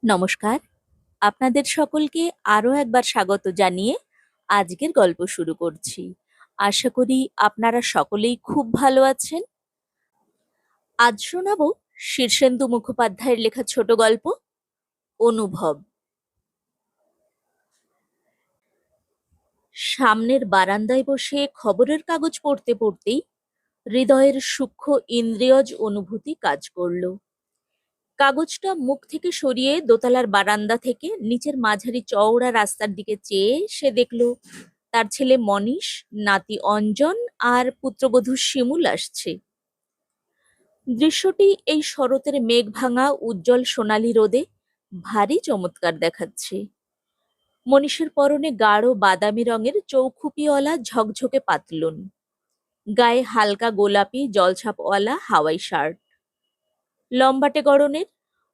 নমস্কার। আপনাদের সকলকে আরো একবার স্বাগত জানিয়ে আজকের গল্প শুরু করছি। আশা করি আপনারা সকলেই খুব ভালো আছেন। আজ শোনাবো শীর্ষেন্দু মুখোপাধ্যায়ের লেখা ছোট গল্প অনুভব। সামনের বারান্দায় বসে খবরের কাগজ পড়তে পড়তেই হৃদয়ের সূক্ষ্ম ইন্দ্রিয়জ অনুভূতি কাজ করল। কাগজটা মুখ থেকে সরিয়ে দোতলার বারান্দা থেকে নিচের মাঝারি চওড়া রাস্তার দিকে চেয়ে সে দেখল তার ছেলে মনীষ, নাতি অঞ্জন আর পুত্রবধূ শিমুল আসছে। দৃশ্যটি এই শরতের মেঘ ভাঙা উজ্জ্বল সোনালী রোদে ভারী চমৎকার দেখাচ্ছে। মনীষের পরনে গাঢ় বাদামি রঙের চৌখুপিওয়ালা ঝকঝকে পাতলুন, গায়ে হালকা গোলাপি জলছাপওয়ালা হাওয়াই শার্ট। লম্বাটে গড়নের,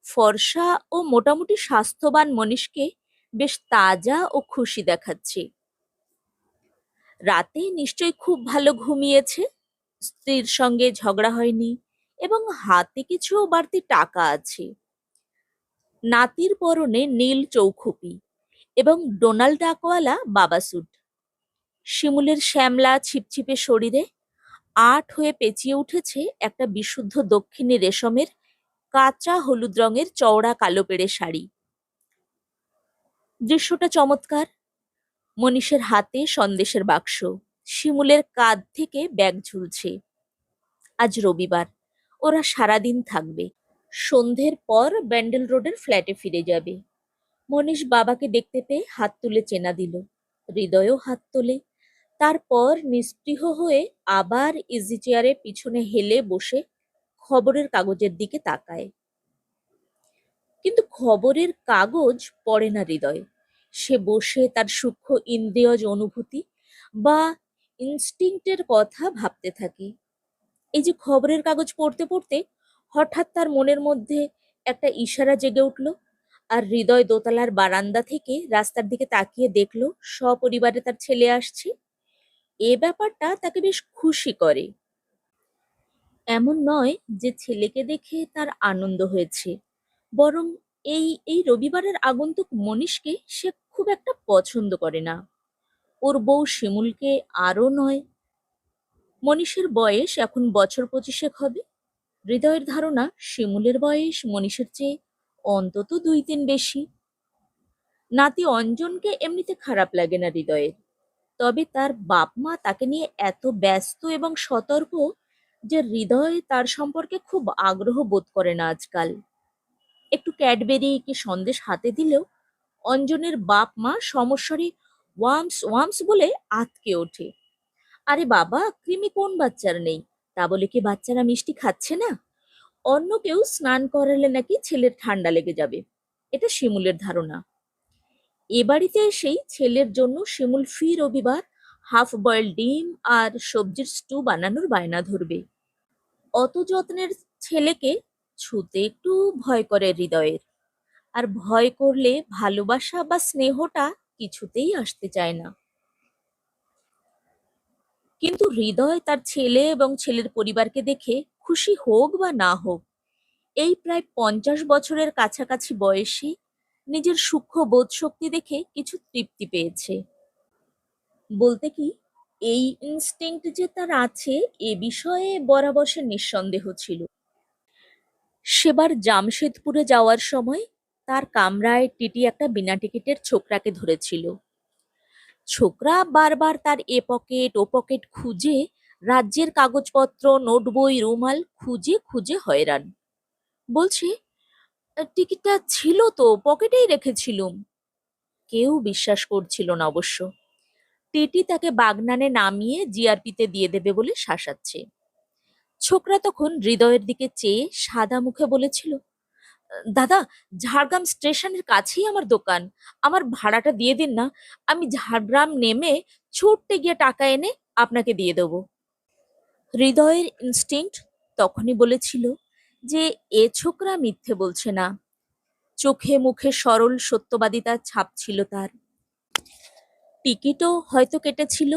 ফর্সা ও মোটামুটি স্বাস্থ্যবান মনীষকে বেশ তাজা ও খুশি দেখাচ্ছে। রাতে নিশ্চয়ই খুব ভালো ঘুমিয়েছে, স্ত্রীর সঙ্গে ঝগড়া হয়নি এবং হাতে কিছু বাড়তি টাকা আছে। নাতির পরনে নীল চৌখুপি এবং ডোনাল্ড ডাকওয়ালা বাবা স্যুট। শিমুলের শ্যামলা ছিপছিপে শরীরে আট হয়ে পেঁচিয়ে উঠেছে একটা বিশুদ্ধ দক্ষিণী রেশমের কাঁচা হলুদ রঙের চওড়া কালো পেড়ে শাড়ি। দৃশ্যটা চমৎকার। মনীষের হাতে সন্দেশের বাক্স, শিমুলের কাঁধ থেকে ব্যাগ ঝুলছে। আজ রবিবার, ওরা সারাদিন থাকবে। সন্ধ্যের পর ব্যান্ডেল রোডের ফ্ল্যাটে ফিরে যাবে। মনীষ বাবাকে দেখতে পেয়ে হাত তুলে চেনা দিল, হৃদয়ও হাত তোলে। তারপর নিস্পৃহ হয়ে আবার ইজি চেয়ারে পিছনে হেলে বসে খবরের কাগজের দিকে তাকায়। কিন্তু খবরের কাগজ পড়ে না হৃদয়। সে বসে তার সূক্ষ্ম ইন্দ্রিয়জ অনুভূতি বা ইনস্টিংক্টের কথা ভাবতে থাকে। এই যে খবরের কাগজ পড়তে পড়তে হঠাৎ তার মনের মধ্যে একটা ইশারা জেগে উঠল, আর হৃদয় দোতলার বারান্দা থেকে রাস্তার দিকে তাকিয়ে দেখলো সপরিবারে তার ছেলে আসছে। এ ব্যাপারটা তাকে বেশ খুশি করে। এমন নয় যে ছেলেকে দেখে তার আনন্দ হয়েছে, বরং এই এই রবিবারের আগন্তুক মনীষকে সে খুব একটা পছন্দ করে না। ওর বউ শিমুলকে আরও নয়। মনীষের বয়স এখন বছর 25 হবে। হৃদয়ের ধারণা শিমুলের বয়স মনীষের চেয়ে অন্তত 2-3 বেশি। নাতি অঞ্জনকে এমনিতে খারাপ লাগে না হৃদয়ের, তবে তার বাপ মা তাকে নিয়ে এত ব্যস্ত এবং সতর্ক যে হৃদয় তার সম্পর্কে খুব আগ্রহ বোধ করে না আজকাল। একটু ক্যাডবেরি কি সন্দেশ হাতে দিলেও অঞ্জনের বাপ মা সমস্বরে ওয়ামস ওয়ামস বলে আঁতকে ওঠে। আরে বাবা, কৃমি কোন বাচ্চার নেই? তা বলে কি বাচ্চারা মিষ্টি খাচ্ছে না? অন্য কেউ স্নান করালে নাকি ছেলের ঠান্ডা লেগে যাবে, এটা শিমুলের ধারণা। এ বাড়িতে এসেই ছেলের জন্য শিমুল ফি রবিবার হাফ বয়েল ডিম আর সবজির স্টু বানানোর বায়না ধরবে। অত যত্নের ছেলেকে ছুতে একটু ভয় করে হৃদয়ের, আর ভয় করলে ভালোবাসা বা স্নেহটা কিছুতেই আসতে চায় না। কিন্তু হৃদয় তার ছেলে এবং ছেলের পরিবারকে দেখে খুশি হোক বা না হোক, এই প্রায় 50 বছরের কাছাকাছি বয়সে নিজের সূক্ষ্ম বোধশক্তি দেখে কিছু তৃপ্তি পেয়েছে। বলতে কি, এই ইনস্টিংক্ট যে তার আছে এ বিষয়ে বরাবর সে নিঃসন্দেহ ছিল। সেবার জামশেদপুরে যাওয়ার সময় তার কামরায় টিটি একটা বিনা টিকিটের ছোকরাকে ধরেছিল। ছোকরা বারবার তার এ পকেট ও পকেট খুঁজে রাজ্যের কাগজপত্র, নোটবই, রুমাল খুঁজে খুঁজে হয়রান। বলছে, টিকিটটা ছিল তো, পকেটেই রেখেছিলুম। কেউ বিশ্বাস করছিল না অবশ্য। টিটি তাকে বাগনানে নামিয়ে জিআরপিতে দিয়ে দেবে বলে শাসাচ্ছে। ছোকরা তখন হৃদয়ের দিকে চেয়ে সাদা মুখে বলেছিল, দাদা, ঝাড়গ্রাম স্টেশনের কাছেই আমার দোকান, আমার ভাড়াটা দিয়ে দিন না, আমি ঝাড়গ্রাম নেমে ছুটতে গিয়ে টাকা এনে আপনাকে দিয়ে দেবো। হৃদয়ের ইনস্টিংক্ট তখনই বলেছিল যে এ ছোকরা মিথ্যে বলছে না। চোখে মুখে সরল সত্যবাদিতার ছাপ ছিল তার। টিকিটও হয়তো কেটেছিল,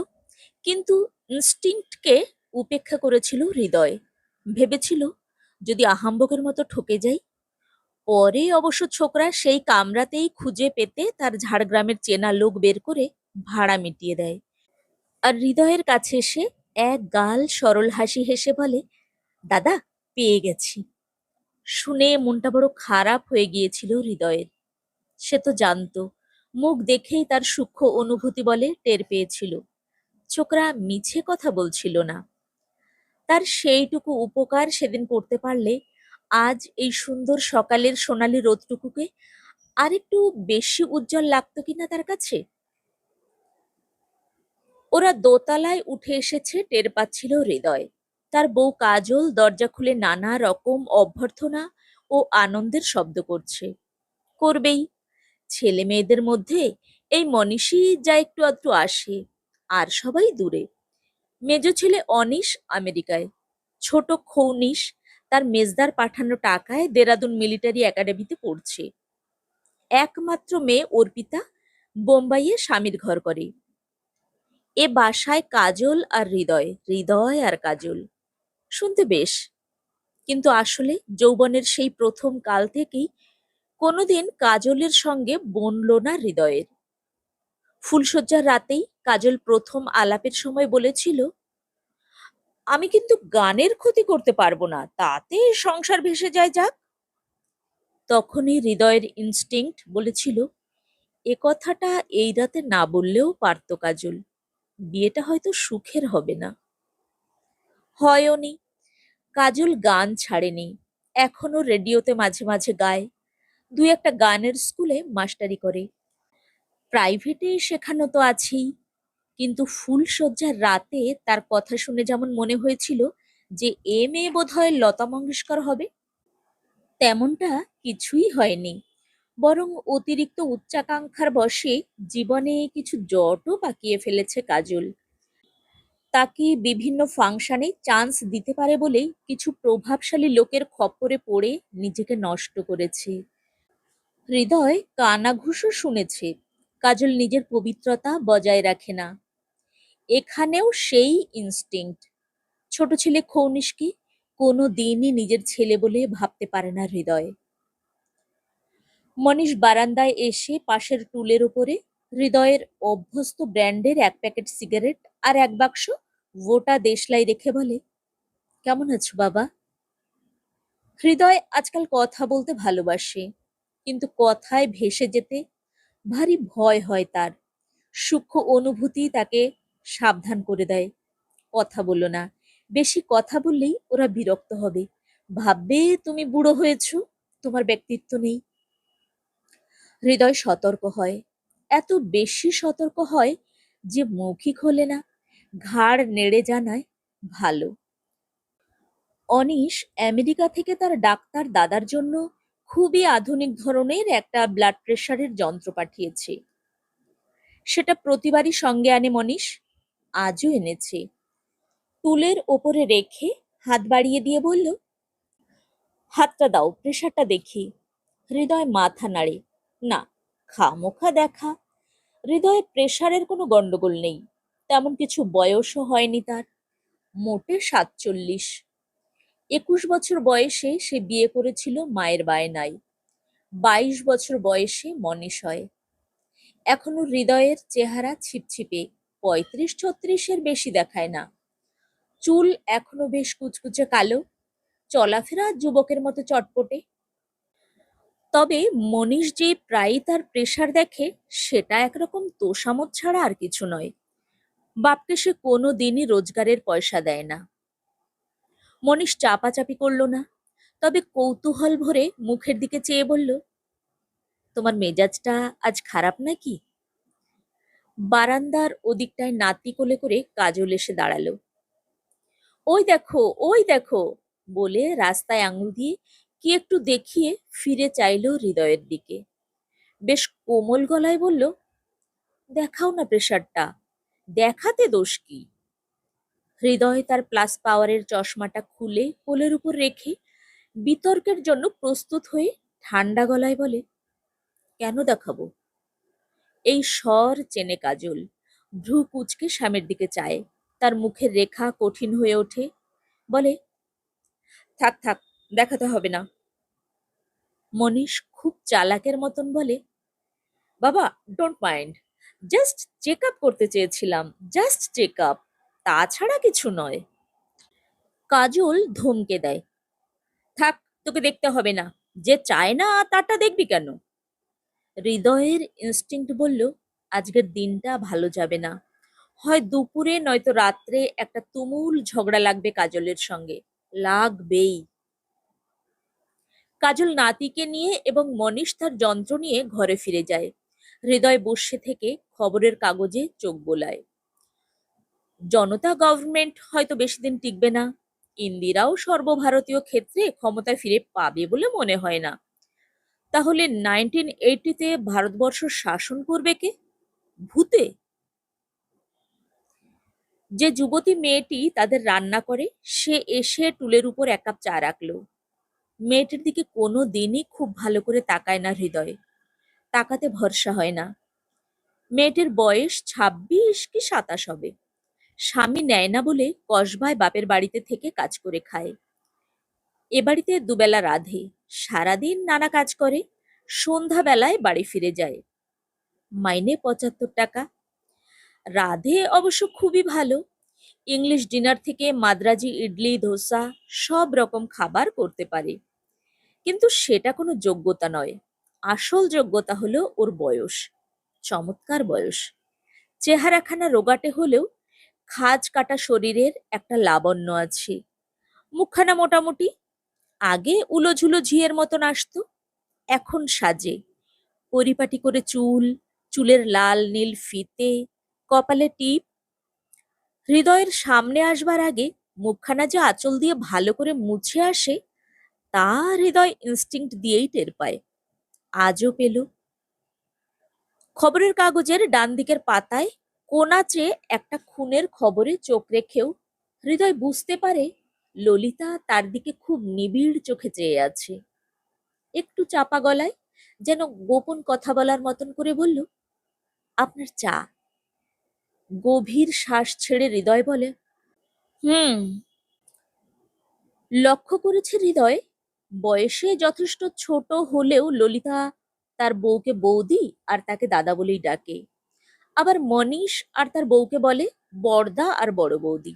কিন্তু ইনস্টিংক্টকে উপেক্ষা করেছিল হৃদয়। ভেবেছিল, যদি আহাম্বকের মতো ঠকে যাই, পরে অবশ্য ছোকরা সেই কামরাতেই খুঁজে পেতে তার ঝাড়গ্রামের চেনা লোক বের করে ভাড়া মিটিয়ে দেয়। আর হৃদয়ের কাছে এসে এক গাল সরল হাসি হেসে বলে, দাদা, পেয়ে গেছি। শুনে মনটা বড় খারাপ হয়ে গিয়েছিল হৃদয়ের। সে তো জানতো, মুখ দেখেই তার সূক্ষ্ম অনুভূতি বলে টের পেয়েছিল, ছোকরা মিছে কথা বলছিল না। তার সেইটুকু উপকার সেদিন করতে পারলে আজ এই সুন্দর সকালের সোনালী রোদটুকুকে আরেকটু বেশি উজ্জ্বল লাগতো কিনা তার কাছে। ওরা দোতলায় উঠে এসেছে টের পাচ্ছিল হৃদয়। তার বউ কাজল দরজা খুলে নানা রকম অভ্যর্থনা ও আনন্দের শব্দ করছে। করবেই, ছেলে মেয়েদের মধ্যে এই মনীষী যা একটু আধটু আসে, আর সবাই দূরে। মেজ ছেলে অনিশ আমেরিকায়, ছোট খৌনিশ তার মেজদার পাঠানো টাকায় দেরাদুন মিলিটারি একাডেমিতে পড়ছে। একমাত্র মেয়ে অর্পিতা বোম্বাইয়ে স্বামীর ঘর করে। এ বাসায় কাজল আর হৃদয়, হৃদয় আর কাজল। শুনতে বেশ, কিন্তু আসলে যৌবনের সেই প্রথম কাল থেকেই কোনোদিন কাজলের সঙ্গে বনল না হৃদয়ের। ফুলশয্যার রাতেই কাজল প্রথম আলাপের সময় বলেছিল, আমি কিন্তু গানের ক্ষতি করতে পারবো না, তাতে সংসার ভেসে যায় যাক। তখনই হৃদয়ের ইনস্টিংক্ট বলেছিল, এ কথাটা এই রাতে না বললেও পারত কাজল, বিয়েটা হয়তো সুখের হবে না। হয়ওনি। কাজল গান ছাড়েনি, এখনো রেডিওতে মাঝে মাঝে গায়, দুই একটা গানের স্কুলে মাস্টারি করে। প্রাইভেটে শেখানো তো আছেই, কিন্তু ফুলশয্যার রাতে তার কথা শুনে যেমন মনে হয়েছিল যে এ মেয়ে বোধহয় লতা মঙ্গেশকর হবে, তেমনটা কিছুই হয়নি। বরং অতিরিক্ত উচ্চাকাঙ্ক্ষার বশে জীবনে কিছু জটও পাকিয়ে ফেলেছে কাজল। তাকে বিভিন্ন ফাংশনে চান্স দিতে পারে বলেই কিছু প্রভাবশালী লোকের খপ্পরে পড়ে নিজেকে নষ্ট করেছে। হৃদয় কানাঘুষো শুনেছে কাজল নিজের পবিত্রতা বজায় রাখে না। এখানেও সেই ইনস্টিংক্ট। ছোট ছেলে খৌনিশকে কোনো দিনই নিজের ছেলে বলে ভাবতে পারে না হৃদয়। মনীষ বারান্দায় এসে পাশের টুলের উপরে হৃদয়ের অভ্যস্ত ব্র্যান্ডের এক প্যাকেট সিগারেট আর এক বাক্স ভোটা দেশলাই রেখে বলে, কেমন আছো বাবা? হৃদয় আজকাল কথা বলতে ভালোবাসে, কিন্তু কথায় ভেসে যেতে ভারী ভয় হয় তার। সূক্ষ্ম অনুভূতি তাকে সাবধান করে দেয়, কথা বলো না, বেশি কথা বললেই ওরা বিরক্ত হবে, ভাববে তুমি বুড়ো হয়েছো, তোমার ব্যক্তিত্ব নেই। হৃদয় সতর্ক হয়, এত বেশি সতর্ক হয় যে মুখই খোলে না, ঘাড় নেড়ে জানায় ভালো। অনিশ আমেরিকা থেকে তার ডাক্তার দাদার জন্য খুবই আধুনিক ধরনের একটা ব্লাড প্রেশারের যন্ত্র পাঠিয়েছে। সেটা প্রতিবারই সঙ্গে আনে মনীষ, আজও এনেছে। টুলের ওপরে রেখে হাত বাড়িয়ে দিয়ে বলল, হাতটা দাও, প্রেশারটা দেখি। হৃদয় মাথা নাড়ে, না, খামোখা দেখা। হৃদয়ের প্রেশারের কোনো গন্ডগোল নেই, তেমন কিছু বয়সও হয়নি তার, মোটে ৪৭। ২১ বছর বয়সে সে বিয়ে করেছিল মায়ের বায়নায়। ২২ বছর বয়সে মনীষ হয়। এখনো হৃদয়ের চেহারা ছিপছিপে, ৩৫-৩৬-এর বেশি দেখায় না। চুল এখনো বেশ কুচকুচে কালো, চলাফেরা যুবকের মতো চটপটে। তবে মনীষ যে প্রায়ই তার প্রেশার দেখে, সেটা একরকম তোষামোদ ছাড়া আর কিছু নয়। বাপকে সে কোনো দিনই রোজগারের পয়সা দেয় না। মনীষ চাপাচাপি করল না, তবে কৌতূহল ভরে মুখের দিকে চেয়ে বলল, তোমার মেজাজটা আজ খারাপ নাকি? বারান্দার ওদিকটায় নাতি কোলে করে কাজল এসে দাঁড়ালো। ওই দেখো, ওই দেখো বলে রাস্তায় আঙুল দিয়ে কি একটু দেখিয়ে ফিরে চাইলো হৃদয়ের দিকে। বেশ কোমল গলায় বলল, দেখাও না প্রেশারটা, দেখাতে দোষ কি? হৃদয় তার প্লাস পাওয়ারের চশমাটা খুলে কোলের উপর রেখে বিতর্কের জন্য প্রস্তুত হয়ে ঠান্ডা গলায় বলে, কেন দেখাবো? এই স্বর চেনে কাজল, ভ্রু কুঁচকে স্বামীর দিকে চায়, তার মুখের রেখা কঠিন হয়ে ওঠে, বলে, থাক থাক, দেখাতে হবে না। মনীষ খুব চালাকের মতন বলে, বাবা, don't mind, just check up করতে চেয়েছিলাম, জাস্ট চেক আপ, তাছাড়া কিছু নয়। কাজল ধমকে দেয়, থাক, তোকে দেখতে হবে না, যে চায় না তারটা দেখবি কেন? হৃদয়ের ইনস্টিংক্ট বলল, আজকের দিনটা ভালো যাবে না, হয় দুপুরে নয়তো রাত্রে একটা তুমুল ঝগড়া লাগবে কাজলের সঙ্গে, লাগবেই। কাজল নাতিকে নিয়ে এবং মনীষ তার যন্ত্র নিয়ে ঘরে ফিরে যায়। হৃদয় বসে থেকে খবরের কাগজে চোখ বোলায়। জনতা গভর্নমেন্ট হয়তো বেশি দিন টিকবে না। ইন্দিরাও সর্বভারতীয় ক্ষেত্রে ক্ষমতায় ফিরে পাবে বলে মনে হয় না। তাহলে 1980-তে ভারতবর্ষ শাসন করবে কে? ভূতে? যে যুবতী মেয়েটি তাদের রান্না করে, সে এসে টুলের উপর এক কাপ চা রাখলো। মেয়েটির দিকে কোনো দিনই খুব ভালো করে তাকায় না হৃদয়, তাকাতে ভরসা হয় না। মেয়েটির বয়স 26 কি 27 হবে। স্বামী নেয় না বলে কসবায় বাপের বাড়িতে থেকে কাজ করে খায়। এ বাড়িতে দুবেলা রাঁধে, সারাদিন নানা কাজ করে, সন্ধ্যাবেলায় বাড়ি ফিরে যায়। মাইনে 75 টাকা। রাধে অবশ্য খুবই ভালো, ইংলিশ ডিনার থেকে মাদ্রাজি ইডলি ধোসা সব রকম খাবার করতে পারে। কিন্তু সেটা কোনো যোগ্যতা নয়, আসল যোগ্যতা হলো ওর বয়স। চমৎকার বয়স, চেহারাখানা রোগাটে হলেও খাজ কাটা শরীরের একটা লাবণ্য আছে। মুখখানা মোটামুটি, আগে উলোঝুলো ঝিয়ের মতন আসতো, এখন সাজে। পরিপাটি করে চুল, চুলের লাল নীল ফিতে, কপালে টিপ। হৃদয়ের সামনে আসবার আগে মুখখানা যে আঁচল দিয়ে ভালো করে মুছে আসে, তা হৃদয় ইনস্টিংক্ট দিয়েই টের পায়। আজও পেল। খবরের কাগজের ডান দিকের পাতায় কোনাচে একটা খুনের খবরে চোখ রেখেও হৃদয় বুঝতে পারে ললিতা তার দিকে খুব নিবিড় চোখে চেয়ে আছে। একটু চাপা গলায়, যেন গোপন কথা বলার মতন করে বলল, আপনার চা। গভীর শ্বাস ছেড়ে হৃদয় বলে, হুম। লক্ষ্য করেছে হৃদয়, বয়সে যথেষ্ট ছোট হলেও ললিতা তার বউকে বৌদি আর তাকে দাদা বলেই ডাকে। আবার মনীষ আর তার বউকে বলে বড়দা আর বড় বৌদি।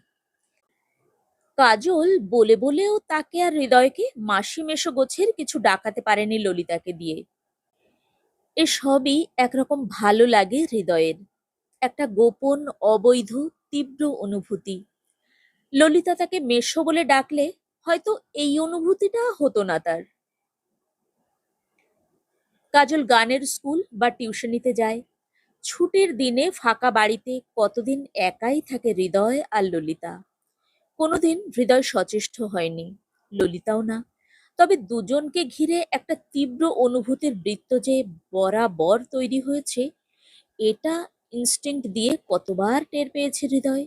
কাজল বলে বলেও তাকে আর হৃদয়কে মাসি মেশো গোছের কিছু ডাকাতে পারেনি ললিতাকে দিয়ে। এসবই একরকম ভালো লাগে হৃদয়ের, একটা গোপন অবৈধ তীব্র অনুভূতি। ললিতা তাকে মেশো বলে ডাকলে হয়তো এই অনুভূতিটা হতো না তার। কাজল গানের স্কুল বা টিউশনিতে যায়। ছুটির দিনে ফাঁকা বাড়িতে কতদিন একাই থাকে হৃদয় আর ললিতা। কোনোদিন হৃদয় সচেষ্ট হয়নি, ললিতাও না। তবে দুজনকে ঘিরে একটা তীব্র অনুভূতির বৃত্ত যে বরাবর তৈরি হয়েছে, এটা ইনস্টিংক্ট দিয়ে কতবার টের পেয়েছে হৃদয়।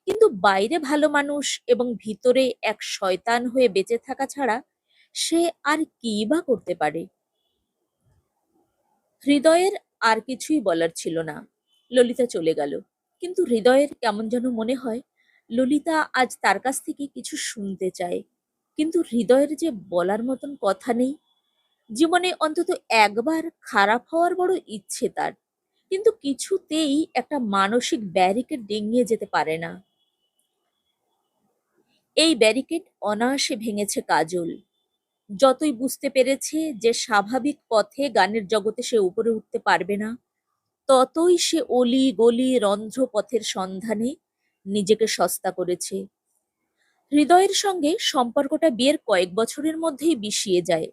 কিন্তু বাইরে ভালো মানুষ এবং ভিতরে এক শয়তান হয়ে বেঁচে থাকা ছাড়া সে আর কি বা করতে পারে? হৃদয়ের আর কিছুই বলার ছিল না। ললিতা চলে গেল, কিন্তু হৃদয়ের কেমন যেন মনে হয় ললিতা আজ তার কাছ থেকে কিছু শুনতে চায়। কিন্তু হৃদয়ের যে বলার মতন কথা নেই। জীবনে অন্তত একবার খারাপ হওয়ার বড় ইচ্ছে তার, কিন্তু কিছুতেই একটা মানসিক ব্যারিকেড ডিঙিয়ে যেতে পারে না। এই ব্যারিকেড অনায়াসে ভেঙেছে কাজল। যতই বুঝতে পেরেছে যে স্বাভাবিক পথে গানের জগতে সে উপরে উঠতে পারবে না, ততই সে অলি গলি রন্ধ্র পথের সন্ধানে নিজেকে সস্তা করেছে। হৃদয়ের সঙ্গে সম্পর্কটা বিয়ের কয়েক বছরের মধ্যেই বিষিয়ে যায়।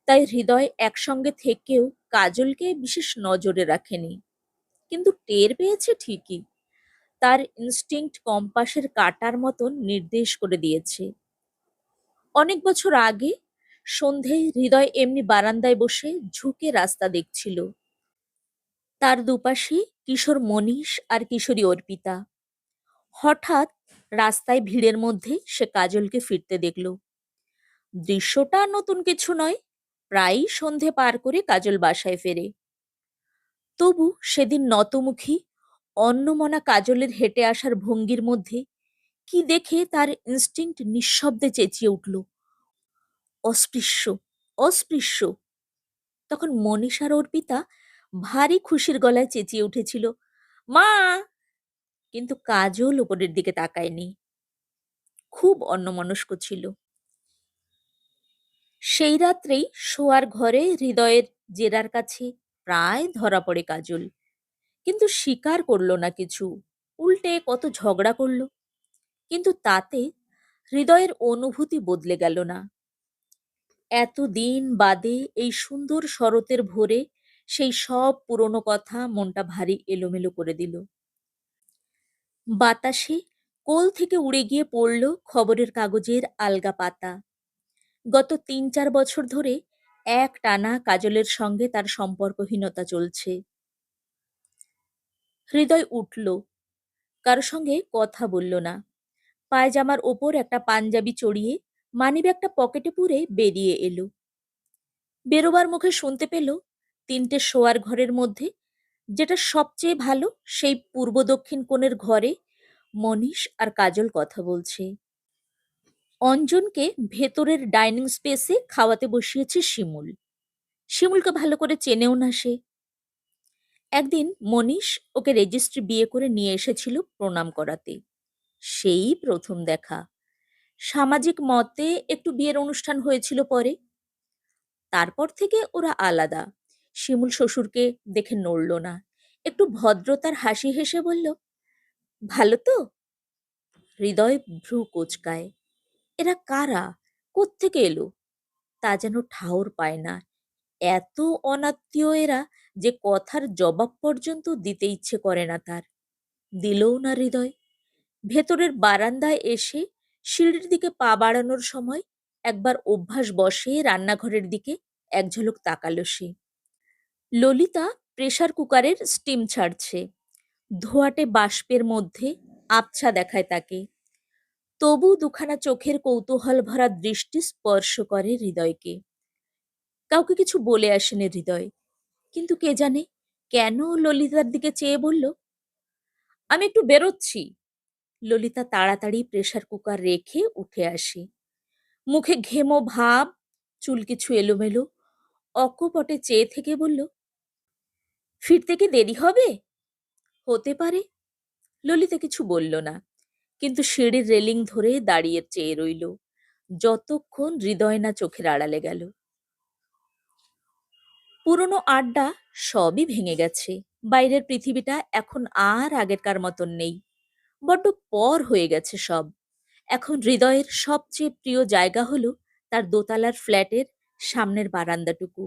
তাই হৃদয় একসঙ্গে থেকেও কাজলকে বিশেষ নজরে রাখেনি, কিন্তু টের পেয়েছে ঠিকই। তার ইনস্টিংক্ট কম্পাসের কাঁটার মতন নির্দেশ করে দিয়েছে। অনেক বছর আগে সন্ধেয় হৃদয় এমনি বারান্দায় বসে ঝুঁকে রাস্তা দেখছিল। তার দুপাশে কিশোর মনীষ আর কিশোরী অর্পিতা। হঠাৎ রাস্তায় ভিড়ের মধ্যে সে কাজলকে ফিরতে দেখল। দৃশ্যটা নতুন কিছু নয়, প্রায়ই সন্ধে পার করে কাজল বাসায় ফেরে। তবু সেদিন নতমুখী অন্যমনা কাজলের হেঁটে আসার ভঙ্গির মধ্যে কি দেখে তার ইনস্টিংক্ট নিঃশব্দে চেঁচিয়ে উঠল, অস্পৃশ্য, অস্পৃশ্য। তখন মনীষ আর অর্পিতা ভারী খুশির গলায় চেঁচিয়ে উঠেছিল, মা! কিন্তু কাজল উপরের দিকে তাকায়নি, খুব অন্যমনস্ক ছিল। সেই রাত্রেই শোয়ার ঘরে হৃদয়ের জেরার কাছে প্রায় ধরা পড়ে কাজল, কিন্তু স্বীকার করলো না কিছু, উল্টে কত ঝগড়া করলো। কিন্তু তাতে হৃদয়ের অনুভূতি বদলে গেল না। এতদিন বাদে এই সুন্দর শরতের ভোরে সেই সব পুরনো কথা মনটা ভারী এলোমেলো করে দিল। বাতাসে কোল থেকে উড়ে গিয়ে পড়ল খবরের কাগজের আলগা পাতা। গত ৩-৪ বছর ধরে একটানা কাজলের সঙ্গে তার সম্পর্কহীনতা চলছে। হৃদয় উঠল, কারো সঙ্গে কথা বলল না। পায়জামার ওপর একটা পাঞ্জাবি চড়িয়ে মানিব্যাগটা পকেটে পুরে বেরিয়ে এলো। বেরোবার মুখে শুনতে পেল ৩টে শোয়ার ঘরের মধ্যে যেটা সবচেয়ে ভালো সেই পূর্ব দক্ষিণ কোণের ঘরে মনীষ আর কাজল কথা বলছে। অঞ্জনকে ভেতরের ডাইনিং স্পেসে খাওয়াতে বসিয়েছে শিমুল। শিমুলকে ভালো করে চেনেও না সে। একদিন মনীষ ওকে রেজিস্ট্রি বিয়ে করে নিয়ে এসেছিল প্রণাম করাতে। সেই প্রথম দেখা। সামাজিক মতে একটু বিয়ের অনুষ্ঠান হয়েছিল পরে। তারপর থেকে ওরা আলাদা। শিমুল শ্বশুরকে দেখে নড়ল না, একটু ভদ্রতার হাসি হেসে বলল, ভালো তো? হৃদয় ভ্রু কোঁচকায়। এরা কারা, কোত্থেকে এলো, তা যেন ঠাউর পায় না। এত অনাত্মীয় এরা যে কথার জবাব পর্যন্ত দিতে ইচ্ছে করে না তার। দিলও না হৃদয়। ভেতরের বারান্দায় এসে সিঁড়ির দিকে পা বাড়ানোর সময় একবার অভ্যাস বশে রান্নাঘরের দিকে এক ঝলক তাকালো সে। ললিতা প্রেসার কুকারের স্টিম ছাড়ছে। ধোঁয়াটে বাষ্পের মধ্যে আবছা দেখায় তাকে। তবু দুখানা চোখের কৌতূহল ভরা দৃষ্টি স্পর্শ করে হৃদয়কে। কাউকে কিছু বলে আসেনি হৃদয়, কিন্তু কে জানে কেন ললিতার দিকে চেয়ে বলল, আমি একটু বেরোচ্ছি। ললিতা তাড়াতাড়ি প্রেসার কুকার রেখে উঠে আসে। মুখে ঘেমো ভাব, চুল কিছু এলোমেলো, অকপটে চেয়ে থেকে বলল, ফিরতে কি দেরি হবে? হতে পারে। ললিতা কিছু বলল না, কিন্তু সিঁড়ির রেলিং ধরে দাঁড়িয়ে চেয়ে রইল, যতক্ষণ হৃদয় না চোখের আড়ালে গেল। পুরনো আড্ডা সবই ভেঙে গেছে। বাইরের পৃথিবীটা এখন আর আগেরকার মতন নেই। বড্ড পর হয়ে গেছে সব। এখন হৃদয়ের সবচেয়ে প্রিয় জায়গা হলো তার দোতলার ফ্ল্যাটের সামনের বারান্দাটুকু।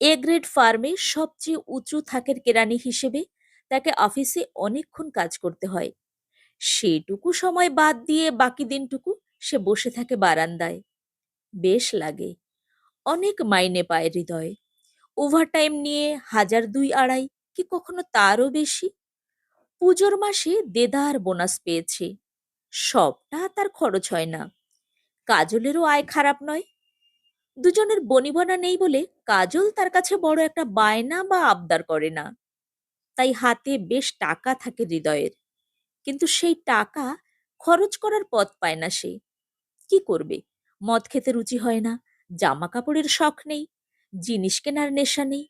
এ গ্রেড ফার্মে সবচেয়ে উঁচু থাকের কেরানি হিসেবে তাকে অফিসে অনেকক্ষণ কাজ করতে হয়। সেটুকু সময় বাদ দিয়ে বাকি দিনটুকু সে বসে থাকে বারান্দায়। বেশ লাগে। অনেক মাইনে পায় হৃদয়। ওভারটাইম নিয়ে ১,০০০, ২,৫০০ কি কখনো তারও বেশি। পুজোর মাসে দেদার বোনাস পেয়েছে। সবটা তার খরচ হয় না। কাজলেরও আয় খারাপ নয়। দুজনের বনিবনা নেই বলে কাজল তার কাছে বড় একটা বায়না বা আবদার করে না। তাই হাতে বেশ টাকা থাকে হৃদয়ের। কিন্তু সেই টাকা খরচ করার পথ পায় না সে। কি করবে? মদ খেতে রুচি হয় না, জামা কাপড়ের শখ নেই, জিনিস কেনার নেশা নেই।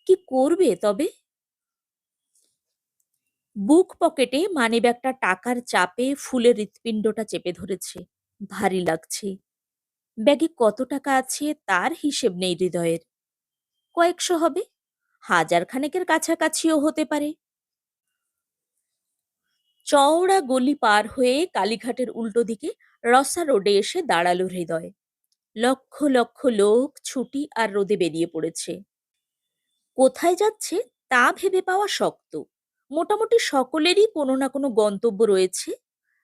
কি করবে তবে? বুক পকেটে মানিব্যাগটা টাকার চাপে ফুলের হৃৎপিণ্ডটা চেপে ধরেছে। ভারী লাগছে। ব্যাগে কত টাকা আছে তার হিসেব নেই হৃদয়ের। কয়েকশো হবে, ১,০০০ কাছাকাছিও হতে পারে। চওড়া গলি পার হয়ে কালীঘাটের উল্টো দিকে রসা রোডে এসে দাঁড়ালো হৃদয়। লক্ষ লক্ষ লোক ছুটি আর রোদে বেরিয়ে পড়েছে। কোথায় যাচ্ছে তা ভেবে পাওয়া শক্ত। মোটামুটি সকলেরই কোনো না কোনো গন্তব্য রয়েছে,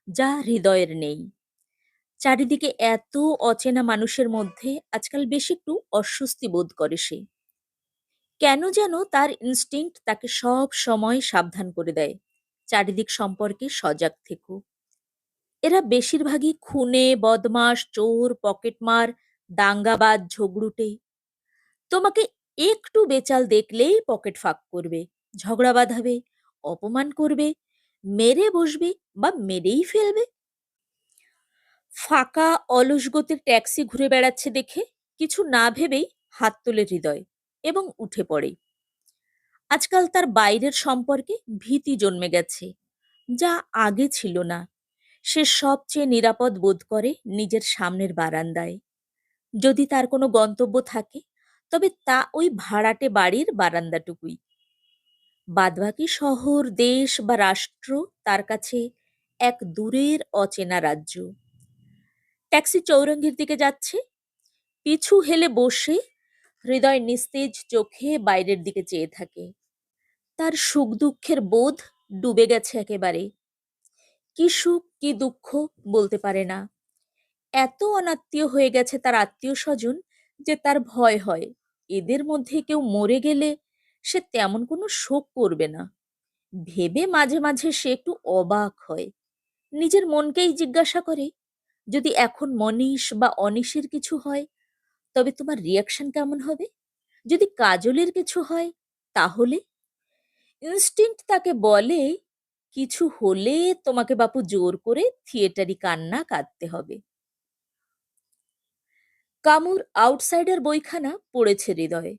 যা হৃদয়ের নেই। চারিদিকে এত অচেনা মানুষের মধ্যে আজকাল বেশ একটু অস্বস্তি বোধ করে সে। কেন যেন তার ইনস্টিংক্ট তাকে সব সময় সাবধান করে দেয়, চারিদিক সম্পর্কে সজাগ থেকো। এরা বেশিরভাগই খুনে, বদমাস, চোর, পকেটমার, দাঙ্গাবাজ, ঝগড়ুটে। তোমাকে একটু বেচাল দেখলেই পকেট ফাঁক করবে, ঝগড়া বাঁধাবে, অপমান করবে, মেরে বসবে বা মেরেই ফেলবে। ফাঁকা অলস গতির ট্যাক্সি ঘুরে বেড়াচ্ছে দেখে কিছু না ভেবেই হাত তোলে হৃদয় এবং উঠে পড়ে। আজকাল তার বাইরের সম্পর্কে ভীতি জন্মে গেছে, যা আগে ছিল না। সে সবচেয়ে নিরাপদ বোধ করে নিজের সামনের বারান্দায়। যদি তার কোনো গন্তব্য থাকে, তবে তা ওই ভাড়াটে বাড়ির বারান্দাটুকুই। বাদবাকি শহর, দেশ বা রাষ্ট্র তার কাছে এক দূরের অচেনা রাজ্য। ট্যাক্সি চৌরঙ্গির দিকে যাচ্ছে। পিছু হেলে বসে হৃদয় নিস্তেজ চোখে বাইরের দিকে চেয়ে থাকে। তার সুখ দুঃখের বোধ ডুবে গেছে একেবারে। কি সুখ কি দুঃখ বলতে পারে না। এত অনাত্মীয় হয়ে গেছে তার আত্মীয় স্বজন যে তার ভয় হয় এদের মধ্যে কেউ মরে গেলে সে তেমন কোনো শোক করবে না। ভেবে মাঝে মাঝে সে একটু অবাক হয়। নিজের মনকেই জিজ্ঞাসা করে, যদি এখন মনীষ বা অনিশের কিছু হয়, তবে তোমার রিয়াকশন কেমন হবে? যদি কাজলের কিছু হয়, তাহলে? ইনস্টিংক্ট তাকে বলে, কিছু হলে তোমাকে বাপু জোর করে থিয়েটারি কান্না কাঁদতে হবে। কামুর আউটসাইডার বইখানা পড়েছে হৃদয়ে।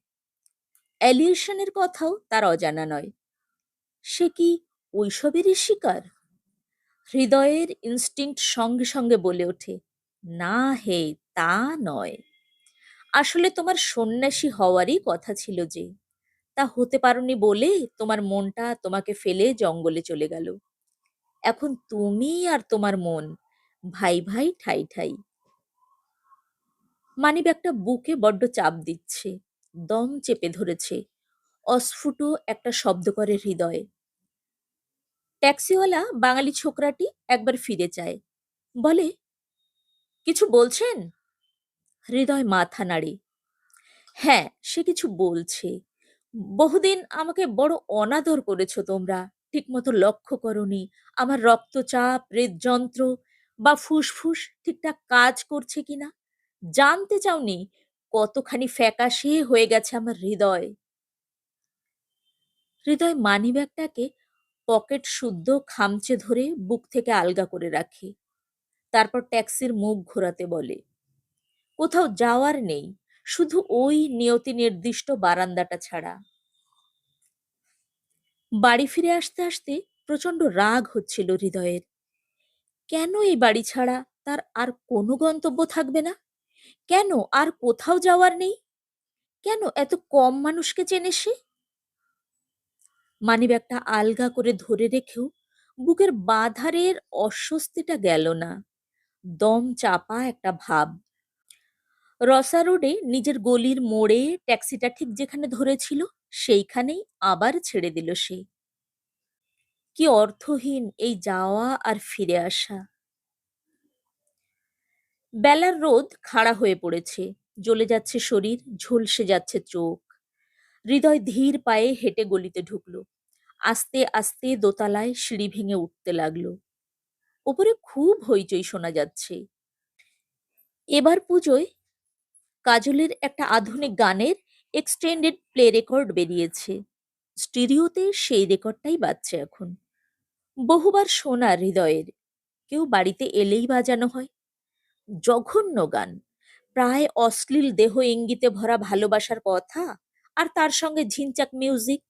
অ্যালিয়েশনের কথাও তার অজানা নয়। সে কি ওইসবেরই শিকার? হৃদয়ের ইনস্টিংক্ট সঙ্গে সঙ্গে বলে ওঠে, না হে, তা নয়। আসলে তোমার সন্ন্যাসী হওয়ারই কথা ছিল যে, তা হতে পারোনি বলে তোমার মনটা তোমাকে ফেলে জঙ্গলে চলে গেল। এখন তুমি আর তোমার মন ভাই ভাই ঠাই ঠাই। মানিব্যাগটা বুকে বড্ড চাপ দিচ্ছে, দম চেপে ধরেছে। অস্ফুট একটা শব্দ করে হৃদয়ে। ট্যাক্সিওয়ালা বাঙালি ছোকরাটি একবার ফিরে চায়, বলে, কিছু বলছেন? হৃদয় মাথা নাড়ে। হ্যাঁ, সে কিছু বলছে। বহুদিন আমাকে বড় অনাদর করেছো তোমরা, ঠিকমতো লক্ষ্য করনি। আমার রক্তচাপ, হৃদযন্ত্র বা ফুসফুস ঠিকঠাক কাজ করছে কিনা জানতে চাওনি। কতখানি ফ্যাকাশে হয়ে গেছে আমার হৃদয়। হৃদয় মানিব্যাগটাকে পকেট শুদ্ধ খামচে ধরে বুক থেকে আলগা করে রাখে। তারপর ট্যাক্সির মুখ ঘোরাতে বলে, কোথাও যাওয়ার নেই, শুধু ওই নিয়তি নির্দিষ্ট বারান্দাটা ছাড়া। বাড়ি ফিরে আসতে আসতে প্রচন্ড রাগ হচ্ছিল হৃদয়ের। কেন এই বাড়ি ছাড়া তার আর কোনো গন্তব্য থাকবে না? কেন আর কোথাও যাওয়ার নেই? কেন এত কম মানুষকে চেনে সে? মানিব্যাগটা আলগা করে ধরে রেখেও বুকের বাঁধারের অস্বস্তিটা গেল না। দম চাপা একটা ভাব। রসা রোডে নিজের গলির মোড়ে ট্যাক্সিটা ঠিক যেখানে ধরেছিল সেইখানেই আবার ছেড়ে দিল সে। কি অর্থহীন এই যাওয়া আর ফিরে আসা। বেলার রোদ খাড়া হয়ে পড়েছে, জ্বলে যাচ্ছে শরীর, ঝলসে যাচ্ছে চোখ। হৃদয় ধীর পায়ে হেঁটে গলিতে ঢুকলো। আস্তে আস্তে দোতলায় সিঁড়ি ভেঙে উঠতে লাগলো। ওপরে খুব হইচই শোনা যাচ্ছে। এবার পুজোয় কাজলের একটা আধুনিক গানের এক্সটেন্ডেড প্লে রেকর্ড বেরিয়েছে। স্টিরিওতে সেই রেকর্ডটাই বাজছে এখন। বহুবার শোনা হৃদয়ের, কেউ বাড়িতে এলেই বাজানো হয়। জঘন্য গান, প্রায় অশ্লীল দেহ ইঙ্গিতে ভরা ভালোবাসার কথা, আর তার সঙ্গে ঝিনচাক মিউজিক।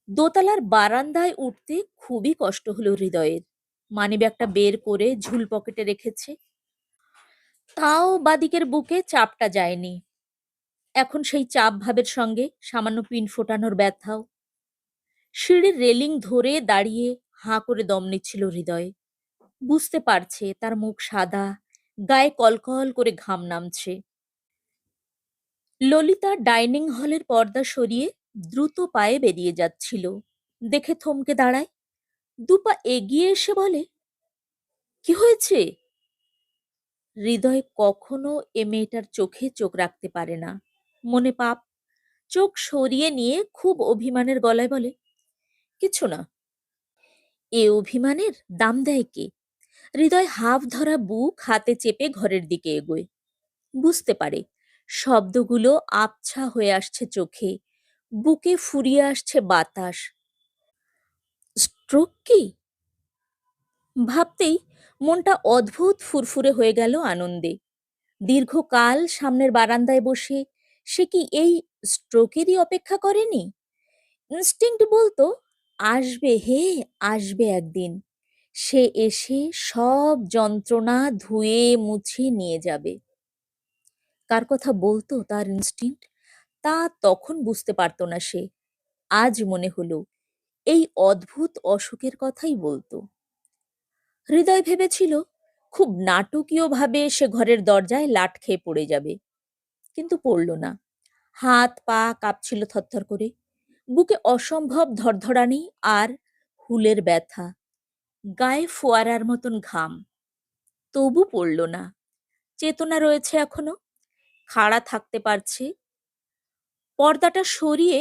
দোতলার বারান্দায় উঠতে খুবই কষ্ট হলো হৃদয়ের। মানিব্যাগটা বের করে ঝুল পকেটে রেখেছে। তাও বাদিকের বুকে চাপটা যায়নি। এখন সেই চাপ ভাবের সঙ্গে সামান্য পিন ফোটানোর ব্যথাও। সিঁড়ির রেলিং ধরে দাঁড়িয়ে হাঁ করে দম নিচ্ছিল হৃদয়। বুঝতে পারছে তার মুখ সাদা, গায়ে কলকল করে ঘাম নামছে। ললিতা ডাইনিং হলের পর্দা সরিয়ে দ্রুত পায়ে বেরিয়ে যাচ্ছিল। দেখে থমকে দাঁড়ায়, দুপা এগিয়ে এসে বলে, কি হয়েছে? হৃদয় কখনো এ মেয়েটার চোখে চোখ রাখতে পারে না, মনে পাপ। চোখ সরিয়ে নিয়ে খুব অভিমানের গলায় বলে, কিছু না। এ অভিমানের দাম দেয় কে? হৃদয় হাফ ধরা বুক হাতে চেপে ঘরের দিকে এগোয়। বুঝতে পারে শব্দগুলো আবছা হয়ে আসছে চোখে, বুকে ফুরিয়ে আসছে বাতাস। স্ট্রোক কি? ভাবতেই মনটা অদ্ভুত ফুরফুরে হয়ে গেল আনন্দে। দীর্ঘকাল সামনের বারান্দায় বসে সে কি এই স্ট্রোকেরই অপেক্ষা করেনি? ইনস্টিংক্ট বলতো, আসবে হে, আসবে একদিন। সে এসে সব যন্ত্রণা ধুয়ে মুছে নিয়ে যাবে। কার কথা বলতো তার ইনস্টিংক্ট, তা তখন বুঝতে পারত না সে। আজ মনে হলো এই অদ্ভুত অসুখের কথাই বলতো। হৃদয় ভেবেছিল খুব নাটকীয়ভাবে সে ঘরের দরজায় লাট খেয়ে পড়ে যাবে, কিন্তু পড়ল না। হাত পা কাঁপছিল থরথর করে, বুকে অসম্ভব ধড়ধড়ানি আর হুলের ব্যথা, গায়ে ফোয়ারার মতন ঘাম। তবু পড়ল না। চেতনা রয়েছে এখনো, খাড়া থাকতে পারছে। পর্দাটা সরিয়ে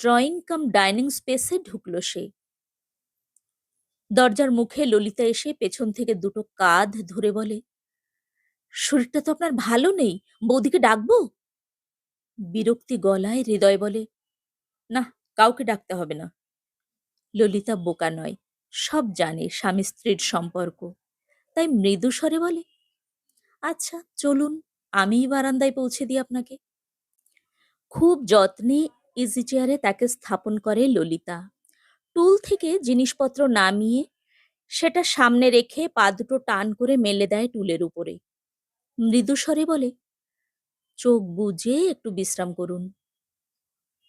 ড্রয়িং কাম ডাইনিং স্পেসে ঢুকল সে। দরজার মুখে ললিতা এসে পেছন থেকে দুটো কাঁধ ধরে বলে, শরীরটা তো আপনার ভালো নেই, বৌদিকে ডাকবো? বিরক্তি গলায় হৃদয় বলে, না, কাউকে ডাকতে হবে না। ললিতা বোকা নয়, সব জানে স্বামী স্ত্রীর সম্পর্ক, তাই মৃদু স্বরে বলে, আচ্ছা চলুন, আমিই বারান্দায় পৌঁছে দিই আপনাকে। খুব যত্নে ইজি চেয়ারে তাকে স্থাপন করে ললিতা। টুল থেকে জিনিসপত্র নামিয়ে সেটা সামনে রেখে পা দুটো টান করে মেলে দেয় টুলের উপরে। মৃদু স্বরে বলে, চোখ বুজে একটু বিশ্রাম করুন।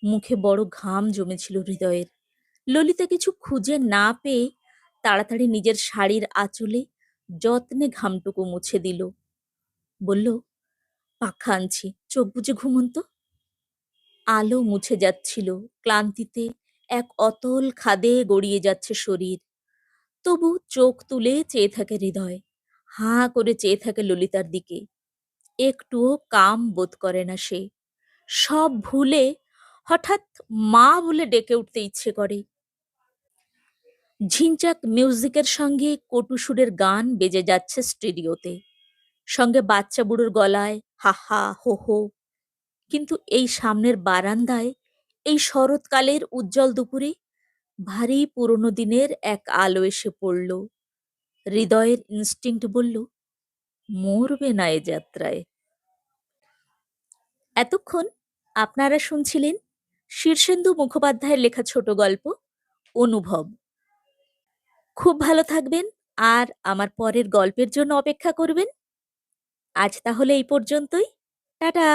মুখে বড় ঘাম জমেছিল হৃদয়ের। ললিতা কিছু খুঁজে না পেয়ে তাড়াতাড়ি নিজের শাড়ির আঁচলে যত্নে ঘামটুকু মুছে দিল। বলল, পাখা আনছি, চোখ বুজে ঘুমুন তো। আলো মুছে যাচ্ছিল, ক্লান্তিতে এক অতল খাদে গড়িয়ে যাচ্ছে শরীর। তবু চোখ তুলে চেয়ে থাকে হৃদয়, হাঁ করে চেয়ে থাকে ললিতার দিকে। একটুও কাম বোধ করে না সে। সব ভুলে হঠাৎ মা বলে ডেকে উঠতে ইচ্ছে করে। ঝিনচাক মিউজিকের সঙ্গে কটু সুরের গান বেজে যাচ্ছে স্টুডিওতে, সঙ্গে বাচ্চা বুড়োর গলায় হা হা হো হো। কিন্তু এই সামনের বারান্দায় এই শরৎকালের উজ্জ্বল দুপুরে ভারী পুরনো দিনের এক আলো এসে পড়ল। হৃদয়ের ইনস্টিংক্ট বলল, মরবে না এ যাত্রায়। এতক্ষণ আপনারা শুনছিলেন শীর্ষেন্দু মুখোপাধ্যায়ের লেখা ছোট গল্প অনুভব। খুব ভালো থাকবেন আর আমার পরের গল্পের জন্য অপেক্ষা করবেন। আজ তাহলে এই পর্যন্তই। টাটা।